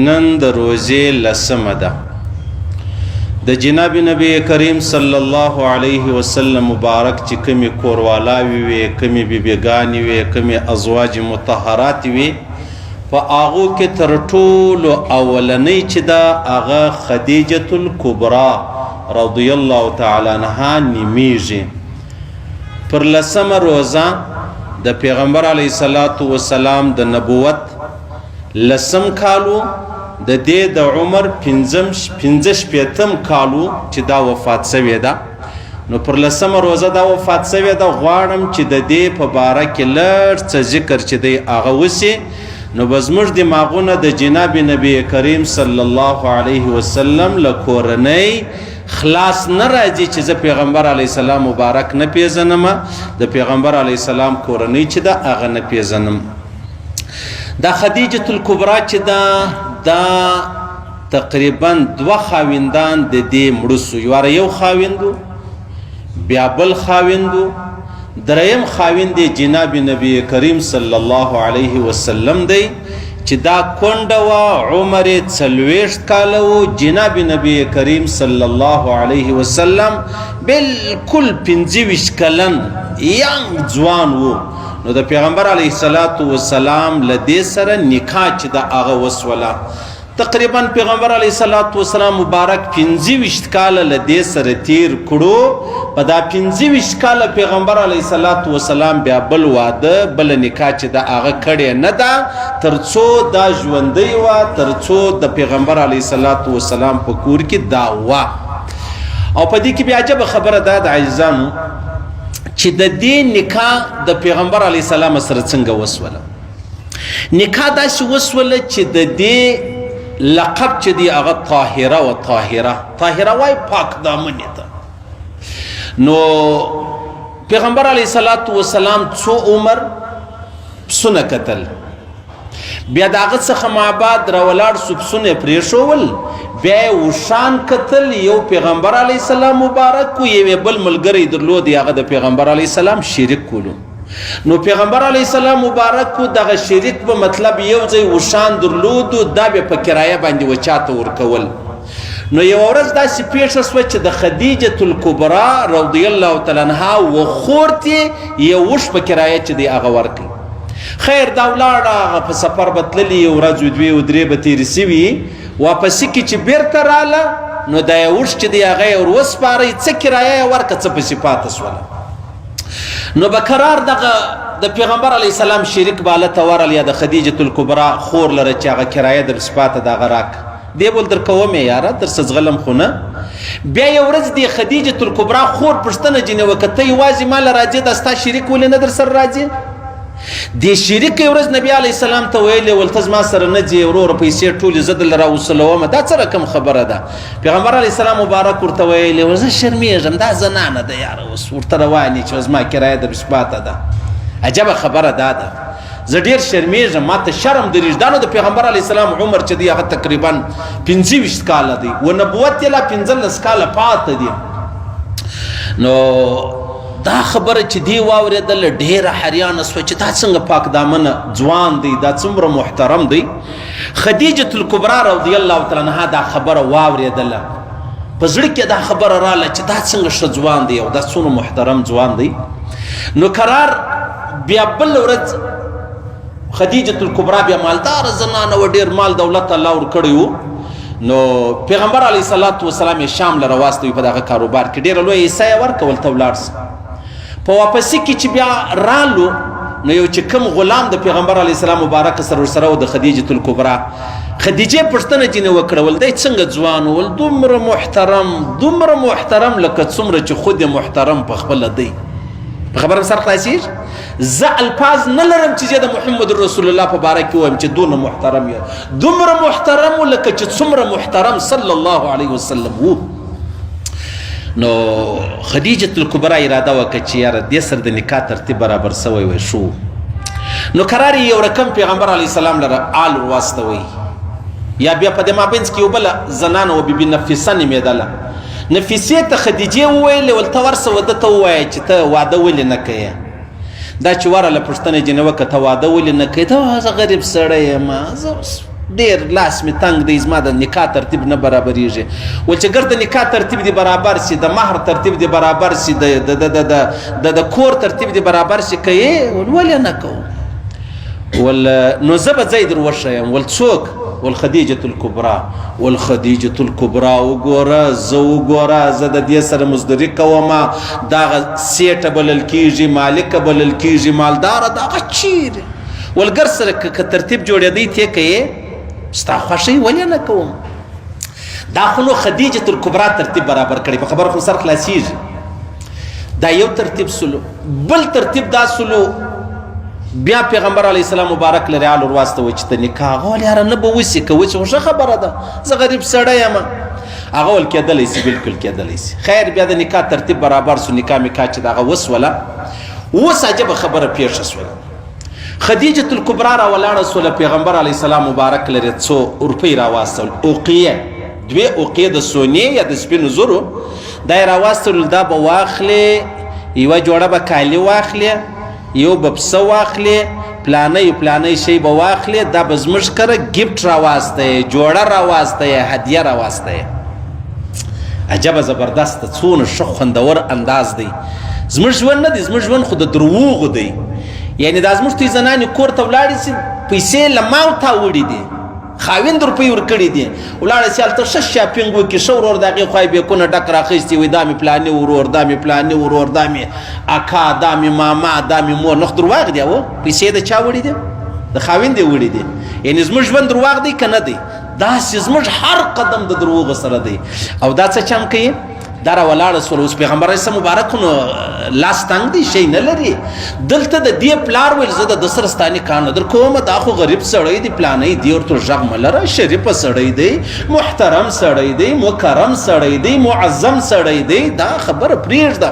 نن د روزې لسمه ده د جناب نبی کریم صلی الله علیه وسلم مبارک چې کومې کوروالاوې وې کومې بیبیګانې وې کومې ازواج مطهرات وې په هغو کې تر ټولو اولنۍ چې ده هغه خدیجة الکبرا رضی الله تعالی عنها نومیږي پر لسمه روزه د پیغمبر علیه الصلاة والسلام د نبوت لسم کالو د دې د عمر پنځه شپېتم کالو چې دا وفات شوې ده نو پر لسمه روزه دا وفات شوې ده غواړم چې د دې په باره کې لږ څه ذکر چې دی هغه وشي نو به زموږ دماغونه د جناب نبی کریم صلی الله علیه وسلم له کورنۍ خلاص نه راځي چې زه پیغمبر علیه السلام مبارک نه پیژنم د پیغمبر علیه السلام کورنۍ چې ده هغه نه پیژنم دا خدیجة الکبرا چې دا تقریبا دوه خاوندان د دې مړه سو یو خاوندو بیا بل خاوندو دریم خاوند جناب نبی کریم صلی الله علیه وسلم دی چې دا کونډه وه عمر یې 40 کاله و جناب نبی کریم صلی الله علیه وسلم بالکل 25 کلن ینګ ځوان و نو د پیغمبر علیه السلام له دې سره نکاح چې د هغه وسوله تقریبا پیغمبر علیه السلام مبارک 25 کاله له دې سره تیر کړو په دا 25 کاله پیغمبر علیه السلام بیا بل واده بل نکاح چې د هغه کړی نه ده تر څو دا ژوندی وه تر څو د پیغمبر علیه السلام په کور کې دا وه او په دې کې بیا عجبه خبره ده د عزیزانو چې د دې نکاح د پیغمبر علیه السلام سره څنګه وسوله نکاح داسې وسوله چې د دې لقب چې دی هغه طاهره و طاهره وای پاک دامنې ته نو پیغمبر علیه السلام څو عمر پسونه کتل بیا د هغه څخه مابعد راولاړ سو پسونه یې پرېښول بیا یې وشان کتل یو پیغمبر علیه السلام مبارک کو یو بل ملګری درلود هغه د پیغمبر علیه السلام شریک کولو نو پیغمبر علیه السلام مبارک کو دغه شریک به مطلب یو ځای وشان درلودو دا به په کرایه باندې وچاته ورکول نو یو ورځ داسې پیښه شوه چې د خدیجة الکبرا رضی الله تعالی عنها وخورتې یو وش په کرایه چې دی هغه ورکړي خیر دا ولاړه هغه په سفر به تللي یو ورځ دوې او درې به تېرې سوي واپسې کې چې بیرته راله نو دا یو وش چې دی هغه یې ور وسپارئ څه کرایه یې ورکړه څه پسې پاته شوله نو به قرار دغه د پیغمبر علیه السلام شریک باله ته ورل یا د خدیجة الکبرا خور لره چې هغه کرایه در سپاته دغه راک دی بول در کوم یاره در څه زغلم خو نه بیا یو ورځ د خدیجة الکبرا خور پوښتنه ځینې وکړه ته یوازې ما له راځې دا ستا شریک ولې نه در سره راځې دې شریک یو ورځ نبي علیه السلام ته ویلې ول ته زما سره نه ځې وروره پیسې ټولې زه دله راوصلومه دا څه رقم خبره ده پیغمبر علیه السلام مبارک ورته ویلې ول زه شرمېږم دا زنانه ده یاره اوس ورته روانې چې زما کرایه در بسپاته ده عجبه خبره دا ده زه ډېر شرمېږم ما ته شرم درېږي دا نو د پیغمبر علیه السلام عمر چې دی هغه تقریبا 25 کاله دی و نبوت یې لا 15 کاله پاته دی نو دا خبره چې دی واورېدله ډېره حیرانه سوه چې دا څنګه پاک دامنه ځوان دی دا څومره محترم دی خدیجة الکبرا رضی الله تعالی عنها دا خبره واورېدله په زړه کې دا خبره راله چې دا څنګه ښه ځوان دی او دا څومره محترم ځوان دی نو قرار بیا بل ورځ خدیجة الکبرا بیا مالداره زنانه و ډېر مال دولت الله ورکړی و نو پیغمبر علیه السلام یې شام له راواستوي په دغه کاروبار کې ډېره لویه حصه یې ورکول ته ولاړ سه په واپسې کې چې بیا رالو نو یو چې کوم غلام د پیغمبر علیه السلام مبارک سره ورسره و د خدیجة الکبرا خدیجې پوښتنه ځینې وکړه ول دی څنګه ځوان ول دومره محترم لکه څومره چې خود یې محترم په خپله دی په خبره سر خلاصېږي زه الفاظ نه لرم چې زه د محمد رسول الله په باره کې ووایم چې دونه محترم یې دومره محترم و لکه چې څومره محترم صلی الله علیه وسلم و نو خدیجة الکبرا اراده وکړه چې یاره دې سره د نکاح ترتیب برابر سوی وی شو نو قرار یو رقم پیغمبر علیه السلام لره آل ورواستوي یا بیا په دې مابینځ کې یو بله زنانه و بیبي نفیسه نومېدله نفیسې ته خدیجې وویلې ول ته ورسه ده ته ووایه چې ته واده ولې نه کوې دا چې ورله پوښتنه ځینې وکړه ته واده ولې نه کوې ته زه غریب سړی یم زه ډېر لاس مې تنګ دی زما د نکاح ترتیب نه برابرېږي ول چې ګر د نکاح ترتیب دې برابر سي د مهر ترتیب دې برابر سي د کور ترتیب دې برابر سي که یې ولې نه کوم ول نو زه به ځای در وښیم ول څوک ول خدیجة الکبرا ول خدیجة الکبرا وګوره زه وګوره زه د دې سره مزدرک وم دغه سیټه بلل کېږي مالکه بلل کېږي مالداره دغه چیرې ول ګر سره که ترتیب جوړېدی تی که یې ستا خوښوي ولې نه کوم دا خو نو خدیجة الکبرا ترتیب برابر کړی په خبره خو سر خلاصېږي دا یو ترتیب سلو بل ترتیب دا سلو بیا پیغمبر علیه السلام مبارک لري آل ورواستوي چې ته نکاح هغه ول یاره نه به وسي که وسي خو ښه خبره ده زه غریب سړی یم هغه ول کېدلی سي بلکل کېدلی سي خیر بیا د نکاح ترتیب برابر سو نکاح میکاح چې دغه وسوله اوس عجبه خبره پیښه سوله خدیجة الکبرا را ولاړه سوله پیغمبر علیه السلام مبارک لري څو روپۍ راواستول اوقیه دوې اوقیې د سونې یا د سپینو زرو دا یې راواستول دا به واخلې یوه جوړه به کالي واخلې یو به پسه واخلې پلانی شی به واخلې دا به زموږ کره ګفټ راواسته جوړه راواسته هدیه راواسته عجبه زبردسته څونه ښه خوندور انداز دی زموږ ژوند نه دی زموږ ژوند خو د دروغو دی یعنې دا زموږ توی زنانې کور ته ولاړې سي پیسې له ما او تا وړي دي خاوند روپۍ ورکړي دي ولاړه سي هلته ښه شاپینګ وکړي ښه ورور د هغې خوای بیکونه ډک راخیستي وایي دا مې پلاني ورور دا مې پلاني ورور دا مې اکا دا مې ماما دا مې مور نو خو درواغ دی او پیسې د چا وړي دي د خاوند یې وړي دي یعنې زموږ ژوند درواغ دی که نه دی داسې زموږ هر قدم د دروغو سره دی او دا څه چم کوي دا را ولاړه سوله اوس پیغمبر علیه مبارک نو لاس تنګ دی شی نه لري دلته د دې پلار ویل زه د سره ستا نکاح نه در کومه دا خو غریب سړی دی پلانی دی ورته غږ مه لره شریفه سړی دی محترم سړی دی مکرم سړی دی معظم سړی دی دا خبره پرېږده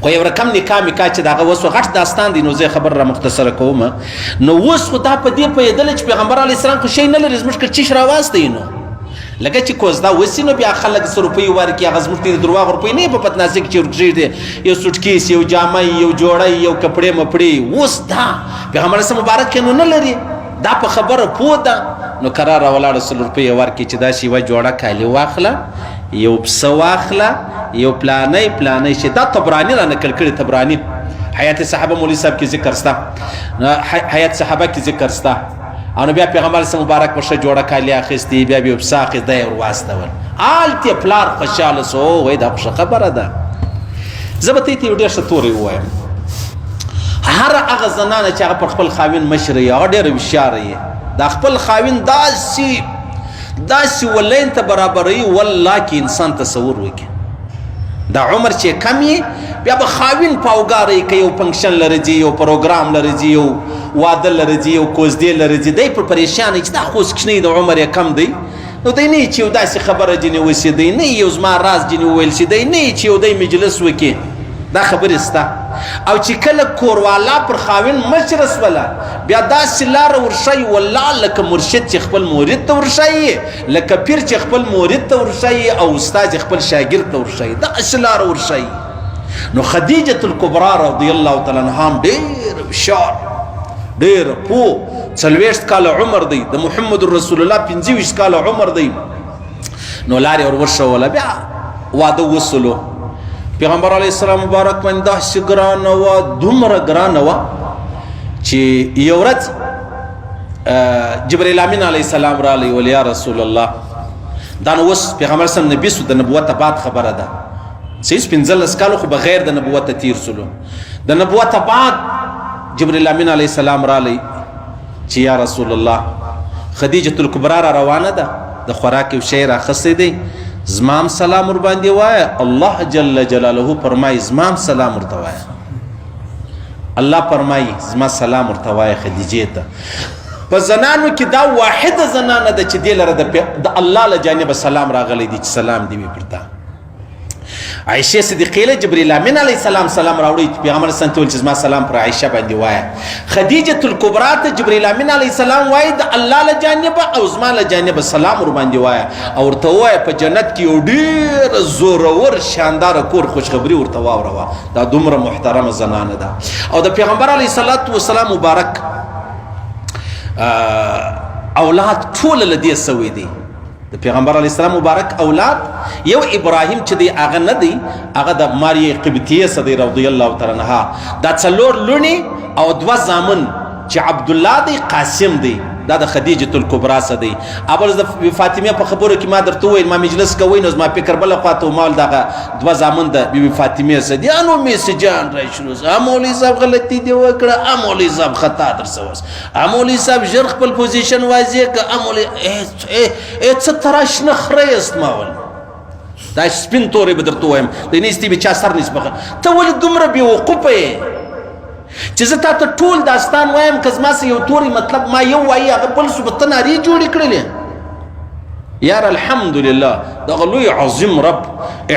خو یو رقم نکاح میکاح چې دغه اوس غټ داستان دی نو زه خبر را مختصره کوم نو اوس خو دا په دې پوهېدله چې پیغمبر علیه السلام خو شی نه لري زموږ که چیش راواستی نو لکه چې کوزدا وسي نو بیا خلک څه روپۍ ورکړي هغه زموږ ته د درواغ روپۍ نه په پتناسي کې چې ورکېږدي یو سوټکیس یو جامه یو جوړی یو کپړې مپړې اوس دا پیغمبر صلی مبارک نو نه لري دا په خبره پوه ده نو قرار راولاړه 100 روپۍ ورکړي چې دا شی یوه جوړه کالي واخله یو پسه واخله یو پلانی شي دا طبراني را نقل کړي طبراني حیات صحابه مولوي صاحب کې ذکر سته حیات صحابه کې ذکر سته او نو بیا پیغمبر صلی مبارک په ښه جوړه کالي اخیستي بیا به یې پسه اخیستی یې ورواستول هلته پلار خوشحاله سو وایي دا خو ښه خبره ده زه به ته یو ډېر ښه توری ووایم هر هغه زنانه چې هغه پر خپل خاوند مشره یي هغه ډېره هوښیاره یي دا خپل خاوند داسې ولین ته برابروي والله کې انسان تصور وکړي دا عمر چې کم یي بیا به خاوند پاوګاری که یو فنکشن لري ځي یو پروګرام لري ځي یو واده لري ځي یو کوزدې لري ځي دی پر پریشان چې دا خو اوس کوچنی د عمر یې کم دی نو دی نه چې یو داسې خبره ځینې وسي دی نه یو زما راز ځینې وویل شي دی نه چې یو دی مجلس وکړي دا خبرې سته او چې کله کوروالا پر خاوند مشره سوله بیا داسې لاره ورښایي والله لکه مرشد چې خپل مورید ته ورښایي لکه پیر چې خپل مورید ته ورښایي او استاد خپل شاګرد ته ورښایي داسې لاره ورښایي نو خدیجة الکبرا رضی الله تعالی عنها ډېر هوښیار ډېره پوه 40 کاله عمر دی د محمد رسول الله 25 کاله عمر دی نو لارې ور وښوله بیا واده وسلو پیغمبر علیه السلام مبارک باندې داسې ګرانه وه دومره ګرانه وه چې یو ورځ جبریل امین علیه السلام راغلی ول یا رسول الله دا نو اوس پیغمبر صلی نبي سو د نبوت بعد خبره ده چې 15 کالو خو بغیر د نبوت تیر سلو د نبوت بعد جبریل امین علیه السلام راغلی چې یا رسول الله خدیجة الکبرا را روانه ده د خوراک یو شی راخستی دی زمام سلام ور باندې وایه الله جل جلاله فرمایي زمام سلام ورته وایه الله فرمایي زما سلام ورته وایه خدیجې ته په زنانو کې دا واحده زنانه ده چې دې لره د الله له جانبه سلام راغلی دی چې سلام دې وي پر تا عائشه صدیقې له جبریل امین علیه السلام سلام راوړی پیغمبر صلی الله علیه وسلم سلام پر عائشه باندې وایه خدیجة الکبرا ته جبریل امین علیه السلام وایي د الله له جانبه او زما له جانبه سلام ور باندې وایه او ورته وایه په جنت کې یو ډېر زورور شانداره کور خوشخبري ورته واوروه دا دومره محترمه زنانه ده او د پیغمبر علیه الصلاة والسلام مبارک اولاد ټول له دې سوي دي د پیغمبر علیه السلام مبارک اولاد یو ابراهیم چې دی هغه نه دی هغه د ماریه قبطیه صدی رضی الله تعالی عنها دا څلور لونی او دوه زامن چې عبد الله دی قاسم دی دا د خدیجه الکبرى سدی ابل د فاطمه په خبرو کې ما درته ویل ما مجلس کوي نو ما فکر بل خواته مال دغه دوه زامن د بیبي فاطمه سدی انو میسجان را شروع امولي صاحب غلطی دی وکړه امولي صاحب خطا درسوس امولي صاحب ژر خپل پوزیشن واضح ک امولي څه تراش نه خریست ماول دا سپین تورې به درته وایم د نيستي به چا سر نسبه ته ولې دومره بې وقوفه چې زه تا ته ټول داستان وایم که زما سه یو توري مطلب ما یو وایي هغه بل صبح ته نارې جوړې کړلې یار الحمدلله دغه لوی عظیم رب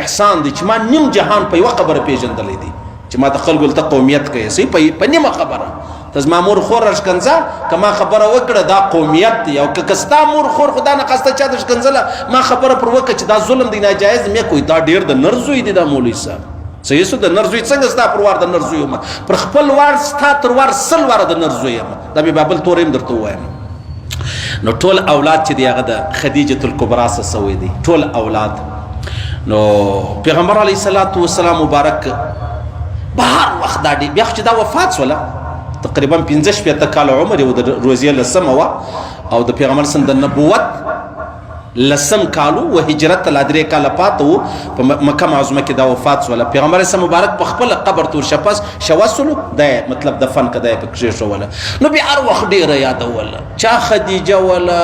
احسان دی چې ما نیم جهان په یوه خبره پېژندلی دی چې ما د خلکو دلته قومیت کوي صحیح په نیمه خبره ته زما مور خور راښکنځه که ما خبره وکړه دا قومیت دی او که ستا مور خور خدا نخواسته چا ته ښکنځله ما خبره پر وکړه چې دا ظلم دی ناجایز دی مې کوي دا ډېر د نرزوی دی دا مولوي صاحب صحیح سو د نرزوی څنګه ستا پر وار د نرزوی یم پر خپل وار ستا تر وار سل واره د نرزوی یم دا به بابل تورې هم درته ووایم نو ټول اولاد چې دی هغه د خدیجه الکبرى څخه سوی دی ټول اولاد نو پیغمبر علیه الصلاة والسلام مبارک بهر وخت دا دی بیا چې دا وفات شوله تقریبا 15 شپېته کاله عمر یې د روزیې لسمه وه او د پیغمبر سم د نبوت لسم کالو و هجرت لا درې کاله پاته وو په مکه معظمه کې دا وفات شوله پیغمبر سم مبارک په خپل قبر تور شپس شوسلو د مطلب دفن کده په کښې شوله نو بیا هر وخت ډیره یادوله چا خدیجه ولا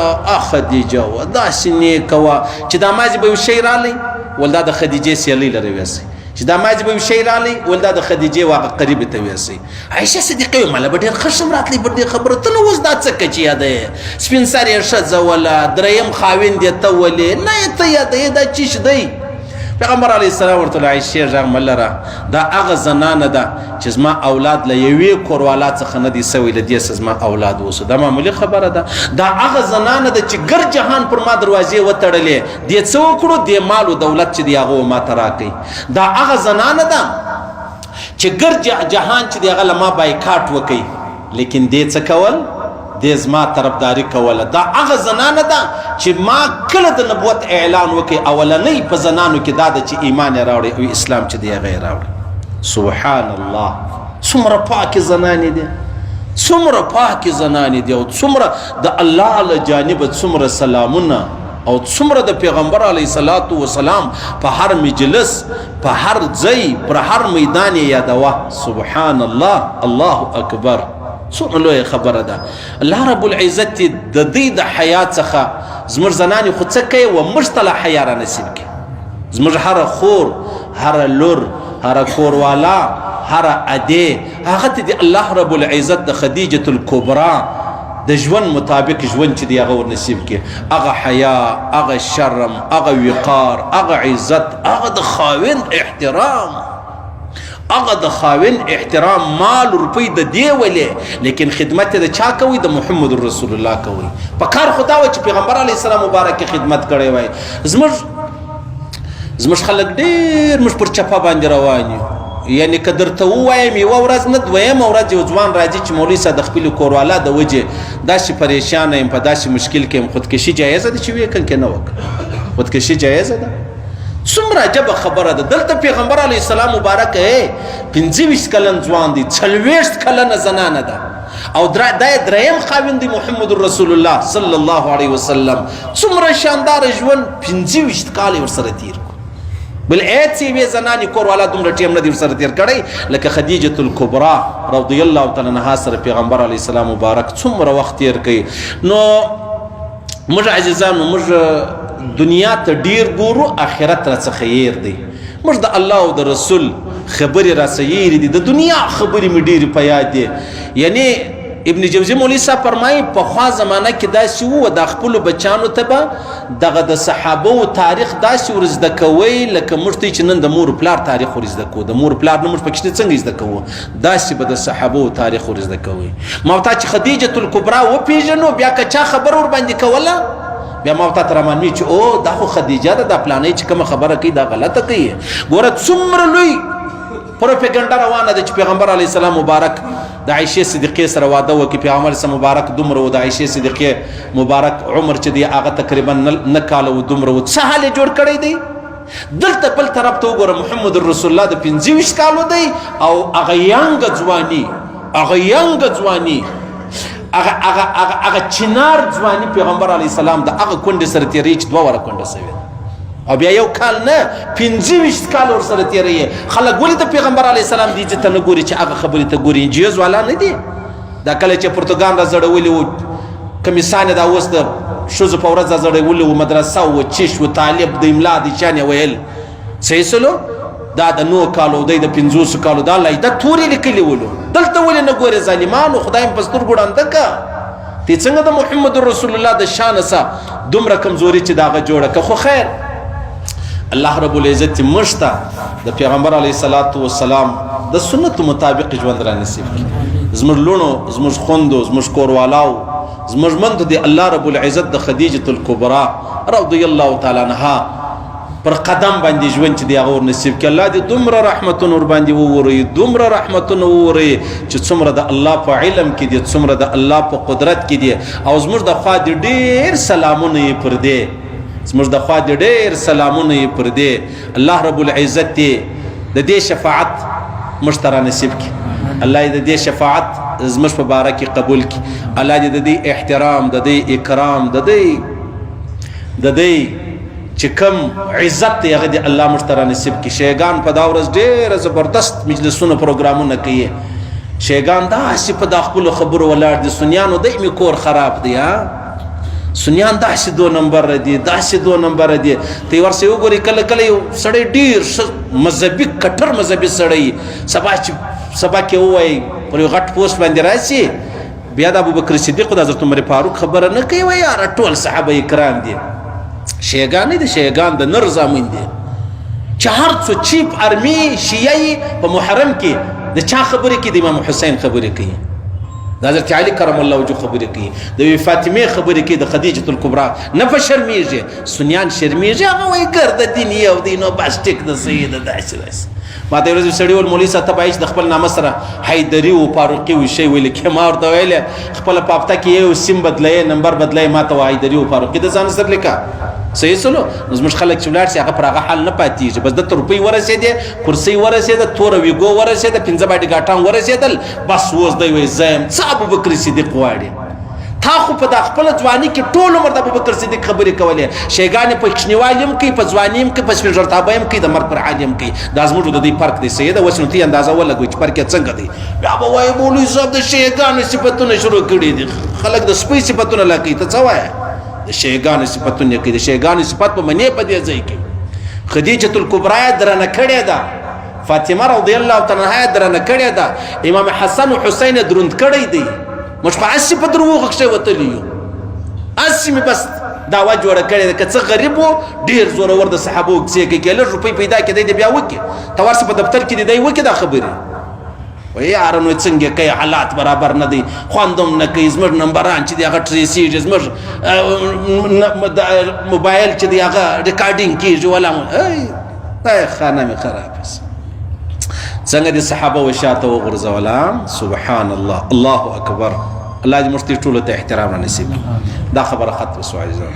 خدیجه و داسې نیکه وه چې دا مازې به یو شی رالی ول دا د خدیجې سیالۍ لري ویسئ چې دا مازې به یو شی رالی ول دا د خدیجې واقع قریبې ته ویسئ عایشه صدیقه ویل مله به ډېر خشم راتلی پر دې خبره ته نو اوس دا څه که چې یادوې سپین سرې ښځه وله دریم خاوند یې ته ولې نه یې ته یادوې دا چیش دی پیغمبر علیه السلام ورته ویل عایشې غږ مه لره دا هغه زنانه ده چې زما اولاد له یوې کوروالا څخه نه دي سوی له دې څه زما اولاد اوسه دا معمولي خبره ده دا هغه زنانه ده چې ګر جهان پر ما دروازې وتړلې دې څه وکړو دې مال و دولت چې دی هغه ماته راکوي دا هغه زنانه ده چې ګر جهان چې دی هغه له ما بایکاټ وکوي لیکن دې څه کول دې زما طرفداري کوله دا هغه زنانه ده چې ما کله د نبوت اعلان وکړي اولنۍ په زنانو کې دا ده چې ایمان یې راوړي او اسلام چې دی هغه یې راوړي سبحان الله څومره پاکې زنانې دي څومره پاکې زنانې دي او څومره د الله له جانبه څومره سلامونه او څومره د پیغمبر علیه الصلاة والسلام په هر مجلس په هر ځای پر هر میدان یې یادوه سبحان الله الله اکبر څومره لویه خبره ده الله رب العزت د دې د حیا څخه زموږ زنانې خو څه کوي و موږ ته له حیا را نصیب کړي زموږ هره خور هره لور هره کوروالا هره ادې هغه ته د الله رب العزت د خدیجه الکبرى د ژوند مطابق ژوند چې دی هغه ور نصیب کړي هغه حیا هغه شرم هغه وقار هغه عزت هغه د خاوند احترام هغه د خاوند احترام مال روپۍ د دی ولې لیکن خدمت د چا کوي د محمد رسول الله کوي په کار خدا و چې پیغمبر علیه السلام مبارک خدمت کړی وای زموږ خلک ډېر موږ پر چپه باندې روان یو یعنی که درته ووایم یوه ورځ نه دویمه ورځ یو ځوان راځي چې مولوي صاحب د خپلې کوروالا د وجې داسې پریشانه یم په داسې مشکل کې یم خودکشي جایزه ده چې ویې کړم که نه وکړه خودکشي جایزه ده څومره عجبه خبره ده دلته پیغمبر علیه السلام مبارک 25 کلن ځوان دی 40 کلنه زنانه ده او دا دریم خاوند دی محمد رسول الله صلی الله علیه وسلم څومره شاندار ژوند 25 کال یې ورسره تیر بل هیڅ یوې زنانې کوروالا دومره ټیم نه دی ورسره تیر کړی لکه خدیجه الکبرى رضی الله تعالی عنها سره پیغمبر علیه السلام مبارک څومره وخت تیر کوي نو موږ عزیزانو موږ دنیا ته ډیر ګورو آخرت راڅخه هیر دی موږ د الله او د رسول خبرې راڅخه هیرې دي د دنیا خبرې مې ډېرې په یاد دي یعنی ابن جوزي مولوي صاحب فرمایي پخوا زمانه کې داسې وو د خپلو بچانو ته به دغه د صحابو تاریخ داسې ور زده کوئ لکه موږ ته چې نن د مور پلار تاریخ ور زده کوو د مور پلار نه موږ پکې څنګه زده کوو داسې به د صحابو تاریخ ور زده کوئ ما ورته چې خدیجه الکبرى وپېژنو بیا که چا خبره ورباندې کوله بیا ما ورته رامنوي چې او دا خو خدیجه ده دا پلانۍ چې کومه خبره کوي دا غلطه کوي ګوره څومره لوی پروپاګاندا روانه ده چې پیغمبر علیه السلام مبارک د عائشه صدیقه سره واده وکړي پیغمبر سره مبارک دومره و د عائشه صدیقه مبارک عمر چې دی هغه تقریبا نه کال و دومره و څه حال جوړ کړی دی دلته بل طرف ته وګوره محمد رسول الله د 25 کالو دی او هغه یانګ ځواني هغه چنار ځواني پیغمبر علی السلام د هغه کونډه سره تیری چې دوه وره کونډه سوي او بیا یو کال نه 25 کال ور سره تیری خلک ولې د پیغمبر علی السلام دی ته نه ګوري چې هغه خبرې ته ګوري انجیوز والا نه دي دا کله چې پرتګال را زړولې و کمیسانه دا اوس د شوز په ورځ زړولې و مدرسه و چش و طالب د املا دي چانه ویل صحیح سلو دا د 9 کالو د 50 کالو دا لای د توري لیکلی ولو دلته ولې نه ګوري ظالمانو خدایم پستور ګډانده کا تی څنګه د محمد رسول الله د شان سره دومره کمزوري چې داغه جوړه که خو خیر الله رب العزت مشتا د پیغمبر علیه الصلاۃ والسلام د سنت مطابق ژوند را نصیب کړي زموږ لونو زموږ خوندو زموږ کوروالاو زموږ مند دی الله رب العزت د خدیجه الکبرى رضی الله تعالی عنها پر قدم باندې ژوند چې دی هغه نصیب کړي الله دې دومره رحمتونه ور باندې ووري دومره رحمتونه ووري چې څومره د الله په علم کې دي څومره د الله په قدرت کې دي او زموږ د خوا دې ډېر سلامونه یې پر دې زموږ د خوا دې ډېر سلامونه یې پر دې الله رب العزت دې د دې شفاعت مشترا نصیب کړي الله دې د دې شفاعت زموږ په باره کې قبول کړي الله دې د دې احترام د دې اکرام د دې چې کوم عزت دی هغه دی الله مشترا نصیب کړي شیګان په دا ورځ ډېر زبردست مجلسونه پروګرامونه کوي شیګان داسې په دا خپلو خبرو ولاړ دي سنیانو دایمي کور خراب دی سنیان داسې 2 نمبر دي داسې 2 نمبر دي ته ورسې وګوري کله کله یو سړی ډېر مذهبي کټر مذهبي سړی سبا کې وایي پر یو غټ پوسټ باندې راشي بیا د ابوبکر صدیق د حضرت عمر فاروق خبره نه کوي وایي یاره ټول صحابه کرام دي شیګان دي شیګان د نر زامن دي چې هر څو چیپ ارمي شیعي په محرم کې د چا خبرې کې د امام حسین خبرې کوي د حضرت علی کرم الله وجهه خبرې کوي د فاطمه خبرې کوي د خدیجه الکبرى نه په شرمېږي سنیان شرمېږي هغه وایي ګرد دین یو دینو بس ټیک د سید داسې ما ته ورځ سړی ول مولوی صاحب ته بایش د خپل نامه سره حیدری او فاروقي و شی ویل کې ما ورته ویل خپل پاپتا کې یو سیم بدلای نمبر بدلای ما ته حیدری او فاروقي د ځان سره لیکا صحیح سلو زموږ خلک چې ولاړ شي هغه پر هغه حل نه پاتېږي بس د روپۍ ورسېدې کرسۍ ورسېده توره ویګو ورسېده 15 باډي ګاټان ورسېدل بس اوس دی وایي زه یم څه ابوبکر صدیق غواړي تا خو په د خپل ځواني کې ټول عمر د ابوبکر صدیق خبرې کولې شیګانې په کوچنیوالي هم کوي په ځواني هم کوي په سپېژړتابه هم کوي د مرګ پر حال هم کوي دا زموږ د دې فرق دی سیده اوس نو ته اندازه ولګوي چې فرق یې څنګه دی بیا به وایي مولوي صاحب د شیګانو صفتونه شروع کړي دي خلک د سپۍ صفتونه لا کوي ته څه وایې د شیګانو صفتونه کوي د شیګانو صفت په منې په دې ځای کې خدیجه الکبرى درنه کړې ده فاطمه رضی الله تعالی عنها درنه کړې ده امام حسن او حسین دروند کړی دی مش په اسی په دروغ کې وتلیو اسی می بس داوا جوړه کړې ده که څه غریب وو ډیر زوره ور د صحابو کې کې له روپۍ پیدا کړي دی بیا وکي تورس په دفتر کې دی وکي دا خبره وای یارانو څنګه کوي حالات برابر نه دي خواندم نه کوي زمر نمبران چې دی هغه ټریسي زمر موبایل چې دی هغه ریکارډینګ کیږي ولا ای خانه می خراب څنګه دي صحابه وشاته وغرزولا سبحان الله الله اکبر الله دې مشتي ټول ته احترام نصیب دا خبره خط وسو عزیزان